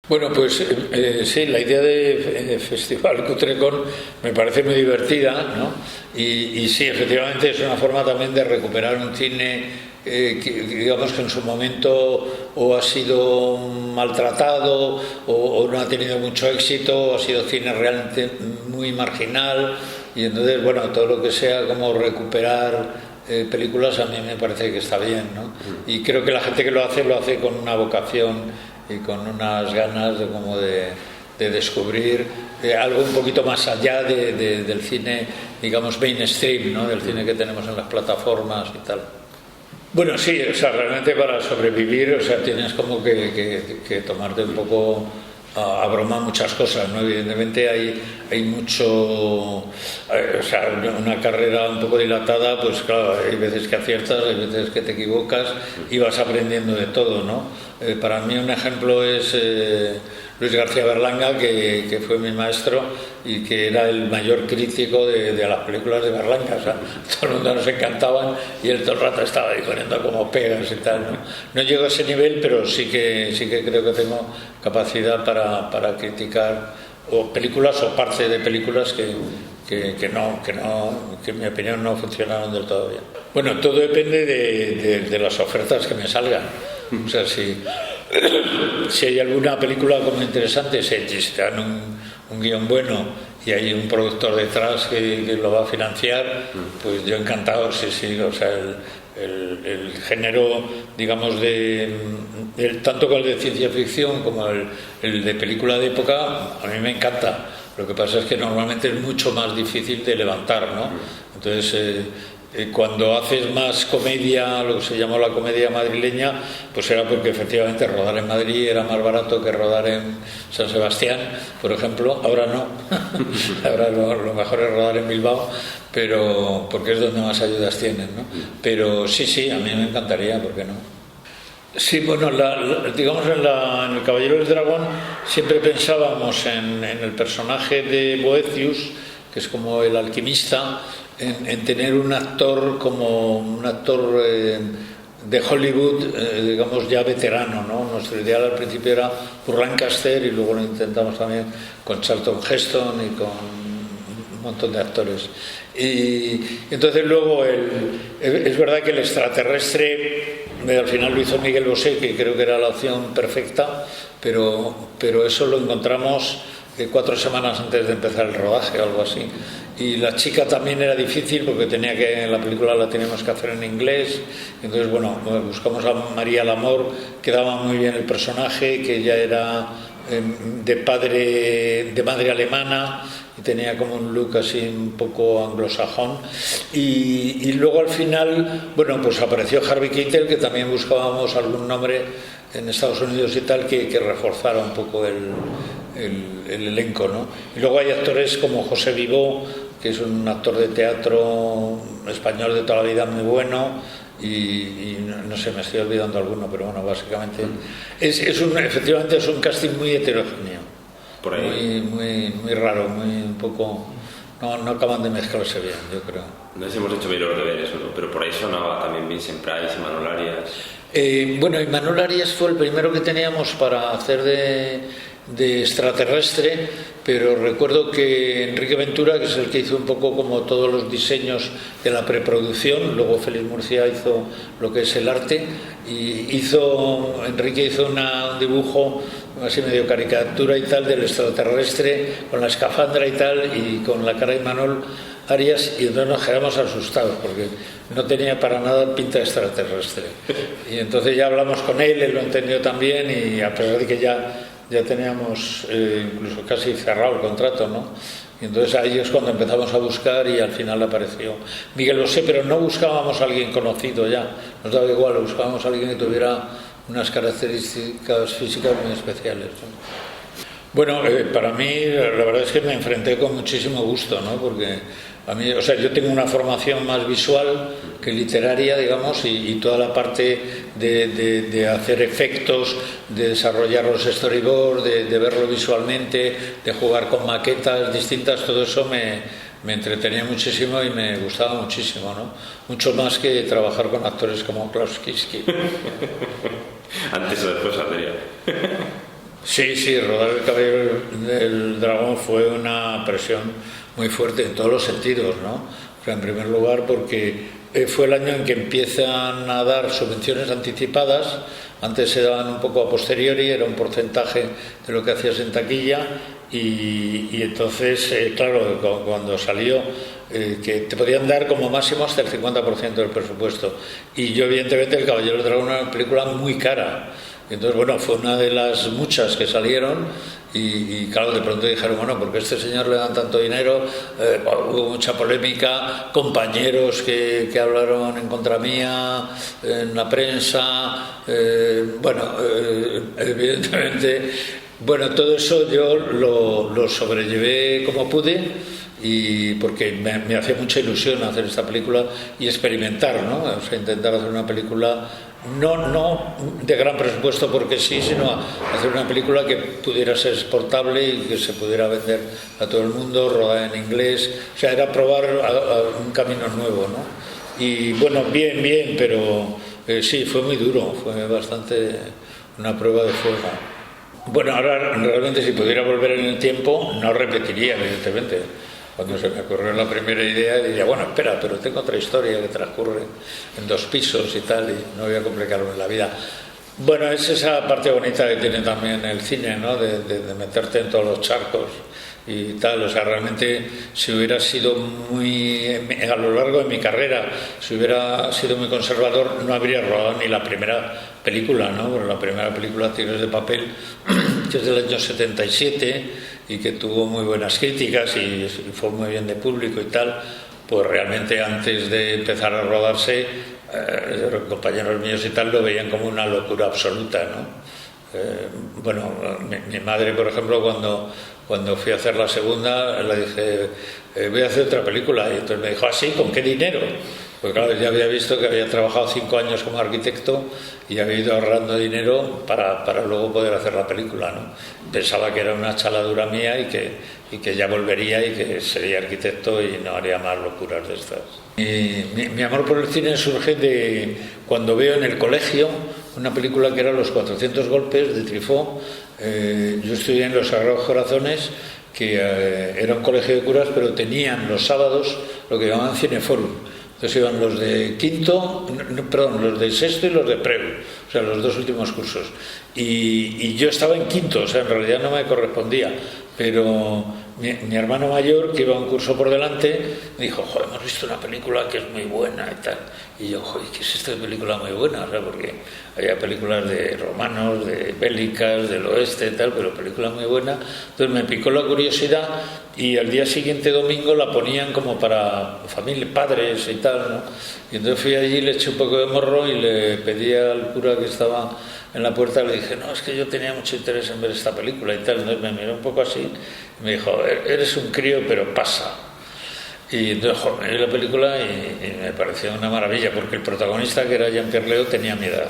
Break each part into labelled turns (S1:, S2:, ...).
S1: Bueno, pues sí, la idea de Festival Cutrecon me parece muy divertida, ¿no? Y sí, efectivamente es una forma también de recuperar un cine que digamos que en su momento o ha sido maltratado o no ha tenido mucho éxito, o ha sido cine realmente muy marginal, y entonces, bueno, todo lo que sea como recuperar películas a mí me parece que está bien, ¿no? Y creo que la gente que lo hace con una vocación y con unas ganas de descubrir algo un poquito más allá del cine, digamos, mainstream, ¿no? Del cine que tenemos en las plataformas y tal. Bueno, sí, o sea, realmente para sobrevivir, o sea, tienes como que tomarte un poco a broma muchas cosas, ¿no? Evidentemente hay mucho, o sea, una carrera un poco dilatada, pues claro, hay veces que aciertas, hay veces que te equivocas y vas aprendiendo de todo, ¿no? Para mí un ejemplo es Luis García Berlanga, que fue mi maestro y que era el mayor crítico de las películas de Berlanga. O sea, todo el mundo nos encantaban y él todo el rato estaba ahí poniendo como pegas y tal, ¿no? No llego a ese nivel, pero sí que creo que tengo capacidad para criticar o películas o parte de películas que en mi opinión no funcionaron del todo bien. Bueno, todo depende de las ofertas que me salgan. O sea, si hay alguna película como interesante, si te dan un guión bueno y hay un productor detrás que lo va a financiar, pues yo encantado, sí. O sea, el género, digamos, tanto con el de ciencia ficción como el de película de época, a mí me encanta. Lo que pasa es que normalmente es mucho más difícil de levantar, ¿no? Entonces, cuando haces más comedia, lo que se llamó la comedia madrileña, pues era porque efectivamente rodar en Madrid era más barato que rodar en San Sebastián, por ejemplo. Ahora no, ahora lo mejor es rodar en Bilbao, pero porque es donde más ayudas tienen, ¿no? Pero sí, a mí me encantaría, ¿por qué no? Sí, bueno, digamos en el Caballero del Dragón siempre pensábamos en el personaje de Boethius, que es como el alquimista, en tener un actor como un actor de Hollywood, digamos ya veterano, ¿no? Nuestro ideal al principio era Burt Lancaster y luego lo intentamos también con Charlton Heston y con un montón de actores. Y entonces luego es verdad que el extraterrestre al final lo hizo Miguel Bosé, que creo que era la opción perfecta, pero eso lo encontramos 4 semanas antes de empezar el rodaje o algo así. Y la chica también era difícil porque la película la teníamos que hacer en inglés. Entonces, bueno, buscamos a María Lamor, que daba muy bien el personaje, que ella era de madre alemana y tenía como un look así un poco anglosajón. Y luego al final, bueno, pues apareció Harvey Keitel, que también buscábamos algún nombre en Estados Unidos y tal que reforzara un poco el elenco, ¿no? Y luego hay actores como José Vivó, que es un actor de teatro español de toda la vida muy bueno, y no sé, me estoy olvidando alguno, pero bueno, básicamente efectivamente es un casting muy heterogéneo,
S2: por ahí.
S1: muy raro, muy un poco, no acaban de mezclarse bien, yo creo.
S2: No sé si hemos hecho bien los deberes, ¿no? Pero por ahí sonaba también Vincent Price y Manuel Arias.
S1: Bueno, y Manuel Arias fue el primero que teníamos para hacer de extraterrestre, pero recuerdo que Enrique Ventura, que es el que hizo un poco como todos los diseños de la preproducción, luego Félix Murcia hizo lo que es el arte, y Enrique hizo un dibujo así medio caricatura y tal del extraterrestre con la escafandra y tal, y con la cara de Manuel Arias, y entonces nos quedamos asustados porque no tenía para nada pinta de extraterrestre. Y entonces ya hablamos con él lo entendió también, y a pesar de que ya teníamos incluso casi cerrado el contrato, ¿no? Y entonces ahí es cuando empezamos a buscar y al final apareció Miguel Bosé, pero no buscábamos a alguien conocido ya, nos daba igual, buscábamos a alguien que tuviera unas características físicas muy especiales, ¿no? Bueno, para mí la verdad es que me enfrenté con muchísimo gusto, ¿no? Porque a mí, o sea, yo tengo una formación más visual que literaria, digamos, y toda la parte de hacer efectos, de desarrollar los storyboards, de verlo visualmente, de jugar con maquetas distintas, todo eso me entretenía muchísimo y me gustaba muchísimo, ¿no? Mucho más que trabajar con actores como Klaus Kinski.
S2: Antes o después saldría.
S1: Sí, sí, rodar El Caballero del Dragón fue una presión muy fuerte en todos los sentidos, ¿no? O sea, en primer lugar porque fue el año en que empiezan a dar subvenciones anticipadas. Antes se daban un poco a posteriori, era un porcentaje de lo que hacías en taquilla y entonces, claro, cuando salió, que te podían dar como máximo hasta el 50% del presupuesto. Y yo, evidentemente, El Caballero del Dragón era una película muy cara. Entonces, bueno, fue una de las muchas que salieron y claro, de pronto dijeron, bueno, porque a este señor le dan tanto dinero, hubo mucha polémica, compañeros que hablaron en contra mía, en la prensa, evidentemente, bueno, todo eso yo lo sobrellevé como pude y porque me hacía mucha ilusión hacer esta película y experimentar, ¿no? O sea, intentar hacer una película no de gran presupuesto porque sí, sino hacer una película que pudiera ser exportable y que se pudiera vender a todo el mundo, rodada en inglés, o sea, era probar un camino nuevo, ¿no? Y bueno, bien, pero sí, fue muy duro, fue bastante una prueba de fuego. Bueno, ahora realmente si pudiera volver en el tiempo no repetiría, evidentemente. Cuando se me ocurrió la primera idea diría, bueno, espera, pero tengo otra historia que transcurre en 2 pisos y tal, y no voy a complicarme la vida. Bueno, es esa parte bonita que tiene también el cine, ¿no? De meterte en todos los charcos y tal. O sea, realmente si hubiera sido a lo largo de mi carrera, si hubiera sido muy conservador, no habría rodado ni la primera película, ¿no? Porque la primera película, Tigres de Papel, que es del año 77 y que tuvo muy buenas críticas y fue muy bien de público y tal, pues realmente antes de empezar a rodarse, compañeros míos y tal lo veían como una locura absoluta, ¿no? Bueno, mi madre, por ejemplo, cuando fui a hacer la segunda, le dije, voy a hacer otra película, y entonces me dijo, ¿ah, sí? ¿Con qué dinero? Pues claro, ya había visto que había trabajado 5 años como arquitecto y había ido ahorrando dinero para luego poder hacer la película, ¿no? Pensaba que era una chaladura mía y que ya volvería y que sería arquitecto y no haría más locuras de estas. Mi amor por el cine surge de cuando veo en el colegio una película que era Los 400 golpes de Truffaut. Yo estudié en los Sagrados Corazones, que era un colegio de curas, pero tenían los sábados lo que llamaban Cineforum. Entonces iban los de sexto y los de preu, o sea, los 2 últimos cursos. Y yo estaba en quinto, o sea, en realidad no me correspondía, pero mi hermano mayor, que iba un curso por delante, me dijo, joder, hemos visto una película que es muy buena y tal. Y yo, joder, ¿qué es esta película muy buena? O sea, porque había películas de romanos, de bélicas, del oeste y tal, pero película muy buena. Entonces me picó la curiosidad y al día siguiente, domingo, la ponían como para familia, padres y tal, ¿no? Y entonces fui allí, le eché un poco de morro y le pedí al cura que estaba en la puerta, le dije, no, es que yo tenía mucho interés en ver esta película y tal. Entonces me miró un poco así y me dijo, eres un crío, pero pasa. Y entonces, joder, me vi la película y me pareció una maravilla, porque el protagonista, que era Jean-Pierre Léaud, tenía mi edad.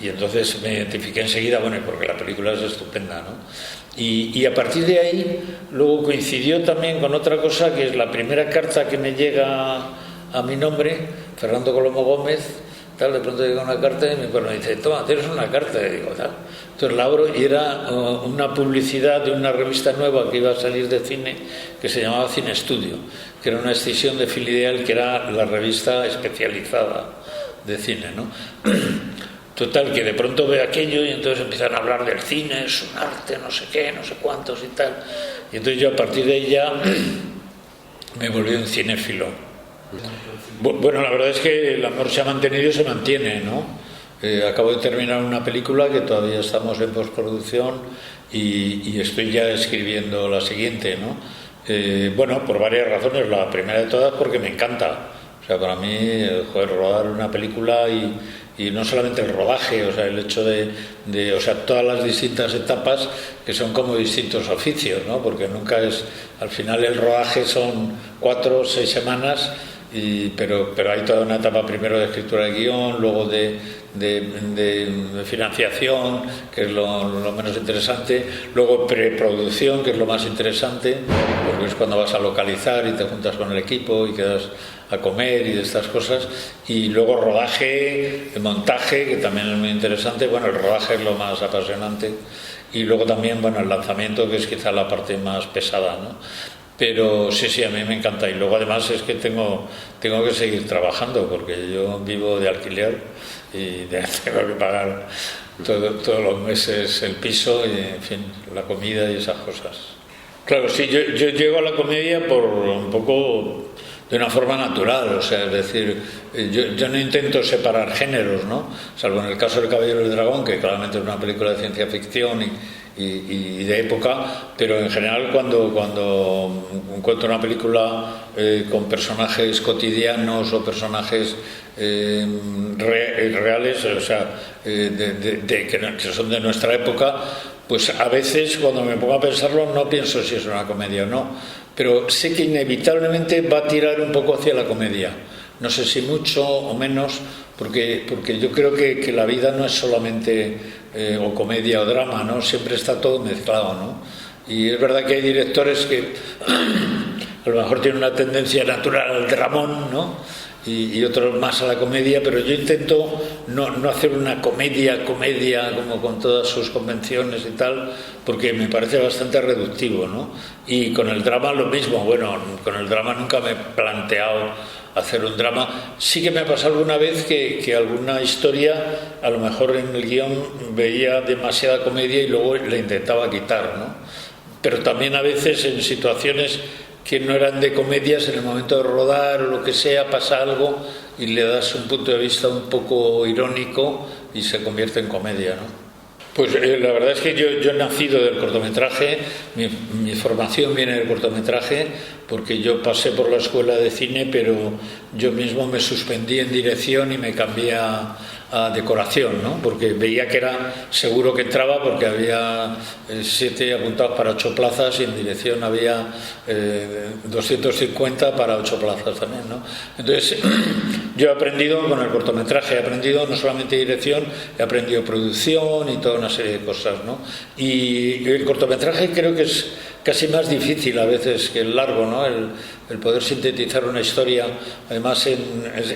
S1: Y entonces me identifiqué enseguida, bueno, porque la película es estupenda, ¿no? Y a partir de ahí, luego coincidió también con otra cosa, que es la primera carta que me llega a mi nombre, Fernando Colomo Gómez, tal, de pronto llega una carta y me dice, toma, tienes una carta, y digo, tal. Entonces la abro y era una publicidad de una revista nueva que iba a salir de cine, que se llamaba Cine Estudio, que era una escisión de Filideal, que era la revista especializada de cine, ¿no? Total, que de pronto ve aquello y entonces empiezan a hablar del cine, es un arte, no sé qué, no sé cuántos y tal. Y entonces yo a partir de ahí ya me volví un cinéfilo. Bueno, la verdad es que el amor se ha mantenido y se mantiene, ¿no? Acabo de terminar una película que todavía estamos en postproducción y estoy ya escribiendo la siguiente, ¿no? Bueno, por varias razones. La primera de todas porque me encanta. O sea, para mí, joder, rodar una película y no solamente el rodaje, o sea, el hecho o sea, todas las distintas etapas que son como distintos oficios, ¿no? Porque nunca es, al final el rodaje son 4 o 6 semanas, pero hay toda una etapa primero de escritura de guión, luego de financiación, que es lo menos interesante, luego preproducción, que es lo más interesante, porque es cuando vas a localizar y te juntas con el equipo y quedas a comer y de estas cosas, y luego rodaje, montaje, que también es muy interesante. Bueno, el rodaje es lo más apasionante, y luego también, bueno, el lanzamiento, que es quizá la parte más pesada, ¿no? Pero sí, a mí me encanta. Y luego además es que tengo que seguir trabajando, porque yo vivo de alquiler y tengo que pagar todos los meses el piso y, en fin, la comida y esas cosas. Claro, sí, yo llego a la comedia por un poco de una forma natural, o sea, es decir, yo no intento separar géneros, ¿no? Salvo en el caso del Caballero del Dragón, que claramente es una película de ciencia ficción y de época, pero en general cuando encuentro una película con personajes cotidianos o personajes reales, o sea, que son de nuestra época, pues a veces cuando me pongo a pensarlo no pienso si es una comedia o no, pero sé que inevitablemente va a tirar un poco hacia la comedia. No sé si mucho o menos, porque yo creo que la vida no es solamente o comedia o drama, ¿no? Siempre está todo mezclado, ¿no? Y es verdad que hay directores que a lo mejor tienen una tendencia natural al dramón, ¿no? Y otros más a la comedia, pero yo intento no hacer una comedia como con todas sus convenciones y tal, porque me parece bastante reductivo, ¿no? Y con el drama lo mismo. Bueno, con el drama nunca me he planteado hacer un drama. Sí que me ha pasado alguna vez que alguna historia, a lo mejor en el guión veía demasiada comedia y luego la intentaba quitar, ¿no? Pero también a veces en situaciones que no eran de comedias, en el momento de rodar o lo que sea, pasa algo y le das un punto de vista un poco irónico y se convierte en comedia, ¿no? Pues la verdad es que yo he nacido del cortometraje, mi formación viene del cortometraje, porque yo pasé por la escuela de cine, pero yo mismo me suspendí en dirección y me cambié a decoración, ¿no? Porque veía que era seguro que entraba, porque había 7 apuntados para 8 plazas y en dirección había 250 para 8 plazas también, ¿no? Entonces yo he aprendido con el cortometraje, he aprendido no solamente dirección, he aprendido producción y toda una serie de cosas, ¿no? Y el cortometraje creo que es casi más difícil a veces que el largo, ¿no? El poder sintetizar una historia, además en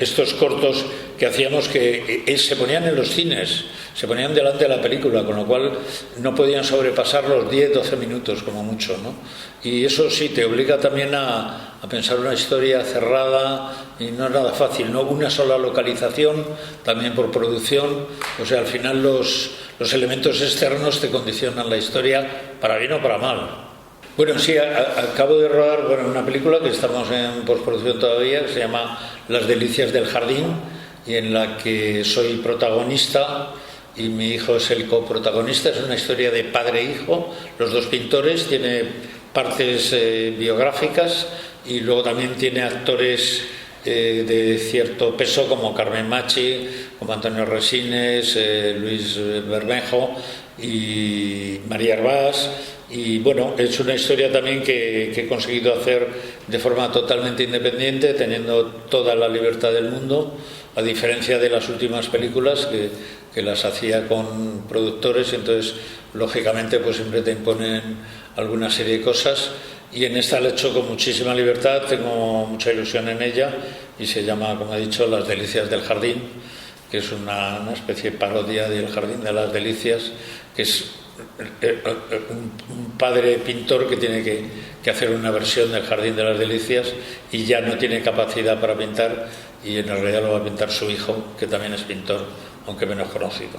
S1: estos cortos que hacíamos que se ponían en los cines, se ponían delante de la película, con lo cual no podían sobrepasar los 10-12 minutos como mucho, ¿no? Y eso sí te obliga también a pensar una historia cerrada y no es nada fácil, ¿no? Una sola localización, también por producción, o sea, al final los elementos externos te condicionan la historia para bien o para mal. Bueno, sí, acabo de rodar una película que estamos en postproducción todavía, que se llama Las delicias del jardín, y en la que soy protagonista y mi hijo es el coprotagonista. Es una historia de padre e hijo, los dos pintores, tiene partes biográficas y luego también tiene actores de cierto peso como Carmen Machi, como Antonio Resines, Luis Bermejo y María Hervás. Y bueno, es una historia también que he conseguido hacer de forma totalmente independiente, teniendo toda la libertad del mundo, a diferencia de las últimas películas que las hacía con productores, entonces lógicamente pues siempre te imponen alguna serie de cosas, y en esta la he hecho con muchísima libertad, tengo mucha ilusión en ella y se llama, como he dicho, Las delicias del jardín, que es una especie de parodia del Jardín de las Delicias, que es un padre pintor que tiene que hacer una versión del Jardín de las Delicias y ya no tiene capacidad para pintar, y en realidad lo va a pintar su hijo, que también es pintor, aunque menos conocido.